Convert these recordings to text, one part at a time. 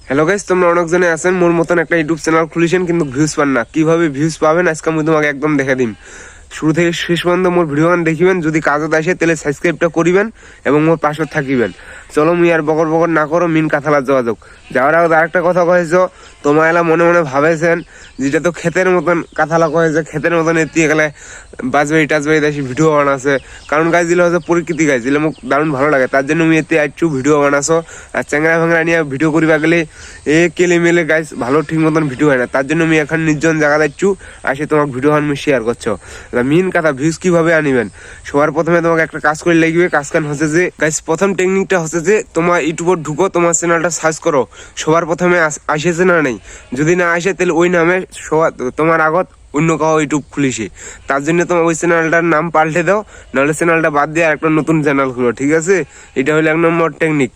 Hello guys, তোমরা অনেকজনে আছেন মোর মতন একটা ইউটিউব চ্যানেল খুলেছেন কিন্তু ভিউজ পান না। কিভাবে ভিউজ পাবেন আজকে আমি তোমাকে একদম দেখে দিম। শুরু থেকে শেষ পর্যন্ত মোর ভিডিও দেখিবেন। যদি কাজত আসে তাহলে সাবস্ক্রাইবটা করিবেন এবং মোর পাশে থাকিবেন। চলো মুই আর বকর বকর না করো, মিন কাঁথালা যোগাযোগ যাওয়ার আগে আরেকটা কথা কয়েছো, তোমার এলা মনে মনে ভাবেছেন যেটা তো ক্ষেতের মতন কাঁথালা কয়েছে, ক্ষেতের মতন এটি গেলে বাজবাই টাজবাই দেশি ভিডিও বানাছে। কারণ গাছ দিলে হচ্ছে প্রকৃতি গাছ দিলে মোক দারুণ ভালো লাগে, তার জন্য আমি এতে একটু ভিডিও বানাছো। আর চ্যাংরা ফ্যাংরা নিয়ে ভিডিও করিবা গেলে কেলে মেলে গাছ ভালো ঠিক মতন ভিডিও হয় না, তার জন্য আমি এখন নির্জন জায়গা যাচ্ছু আসে তোমাকে ভিডিও আমি শেয়ার করছো। মেন কথা ভিউজ কিভাবে আনিবেন, সবার প্রথমে তোমাকে একটা কাজ করে লাগবে। কাজখান হচ্ছে যে গাইস, প্রথম টেকনিকটা হচ্ছে যে তোমার ইউটিউবে ঢুকো, তোমার চ্যানেলটা সার্চ করো। সবার প্রথমে আসেছে না নেই, যদি না আসে তাহলে ওই নামে সবার তোমার আগত অন্য কাউ ইউটিউব খুলিছে, তার জন্য তোমার ওই চ্যানেলটার নাম পাল্টে দাও, নাহলে চ্যানেলটা বাদ দিয়ে একটা নতুন চ্যানেল খুলো, ঠিক আছে? এটা হলো 1 নম্বর টেকনিক।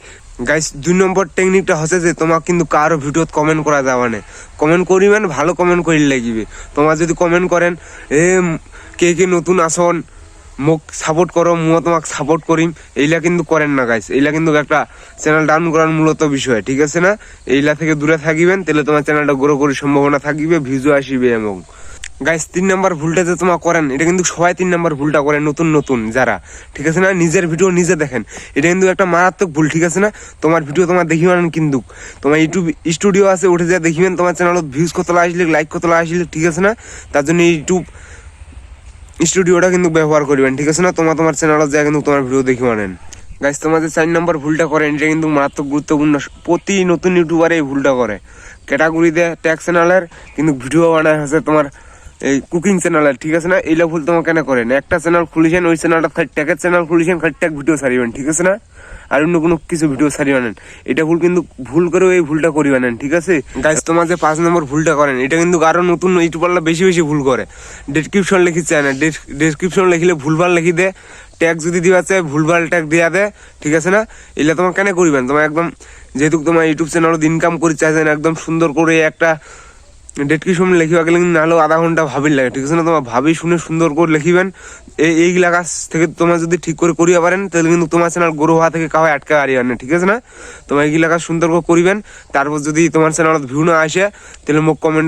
গাইস 2 নম্বর টেকনিকটা হচ্ছে যে তোমার কিন্তু কারো ভিডিওত কমেন্ট করা যাবে না। কমেন্ট করিবেন, ভালো কমেন্ট করি লাগবে। তোমার যদি কমেন্ট করেন কে নতুন আসন মোক সাপোর্ট করো, মুও তোমাকে সাপোর্ট করিম, এইলা কিন্তু করেন না গাইস। এইলা কিন্তু একটা চ্যানেল ডাউন করার মূলত বিষয়, ঠিক আছে না? এইলা থেকে দূরে থাকিবেন, তাহলে তোমার চ্যানেলটা গ্রো করার সম্ভাবনা থাকিবে, ভিউজও আসিবে। এবং গাইস 3 নাম্বার ভুলটা যে তোমার করেন, এটা কিন্তু সবাই 3 নাম্বার ভুলটা করে, নতুন যারা, ঠিক আছে না? নিজের ভিডিও নিজে দেখেন, এটা কিন্তু একটা মারাত্মক ভুল, ঠিক আছে না? তোমার ভিডিও তোমার দেখিবেন, কিন্তু তোমার ইউটিউব স্টুডিও আছে, উঠে যা দেখিবেন তোমার চ্যানেলত ভিউজ কত আসলে, লাইক কত আসলে, ঠিক আছে না? তার জন্য ইউটিউব স্টুডিওটা কিন্তু ব্যবহার করবেন, ঠিক আছে না? তোমার চ্যানেলত যা কিন্তু তোমার ভিডিও দেখি মানেন। গাইস তোমাদের 4 নম্বর ভুলটা করেন, এটা কিন্তু মারাত্মক গুরুত্বপূর্ণ। প্রতি নতুন ইউটিউবার এই ভুলটা করে, ক্যাটাগরিতে ট্যাগ চ্যানেলের কিন্তু ভিডিও বানায় হচ্ছে তোমার এই কুকিং চ্যানেলের, ঠিক আছে না? এইলা ভুল তোমার কেন করেন? একটা চ্যানেল খুলেছেন, ওই চ্যানেলটা খালি ট্যাগের চ্যানেল খুলেছেন, খালি ট্যাগ ভিডিও ছাড়িবেন, ঠিক আছে না? আর অন্য কোনো কিছু ভিডিও ছাড়িবেন, এটা ভুল কিন্তু ভুল করে এই ভুলটা করিবেন, ঠিক আছে? গাইস তোমার যে 5 নম্বর ভুলটা করেন, এটা কিন্তু আরো নতুন ইউটিউবাররা বেশি ভুল করে। ডেসক্রিপশন লিখি চায় না, ডেসক্রিপশন লিখলে ভুলভাল লিখি দে, ট্যাগ যদি দিবা চায় ভুলভাল ট্যাগ দেওয়া দেয়, ঠিক আছে না? এগুলা তোমার কেন করিবেন? তোমার একদম যেহেতু তোমার ইউটিউব চ্যানেলত ইনকাম করে চাইছেন, একদম সুন্দর করে একটা ডেসক্রিপশন লিখিবা গেলে নাহলেও আধা ঘন্টা ভাবির লাগে, ঠিক আছে না? তোমার ভাবি শুনে সুন্দর করে লিখিবেন। এইগুলা কাজ থেকে তোমার যদি ঠিক করে করিয়া পারেন, তাহলে কিন্তু তোমার চ্যানেল গ্রো হওয়া থেকে কাউ আটকা হারিয়ে না, ঠিক আছে না? তোমার এইগুলা কাজ সুন্দর করে করিবেন। তারপর যদি তোমার চ্যানেলত ভিউ না আসে, তাহলে মোক কমেন্ট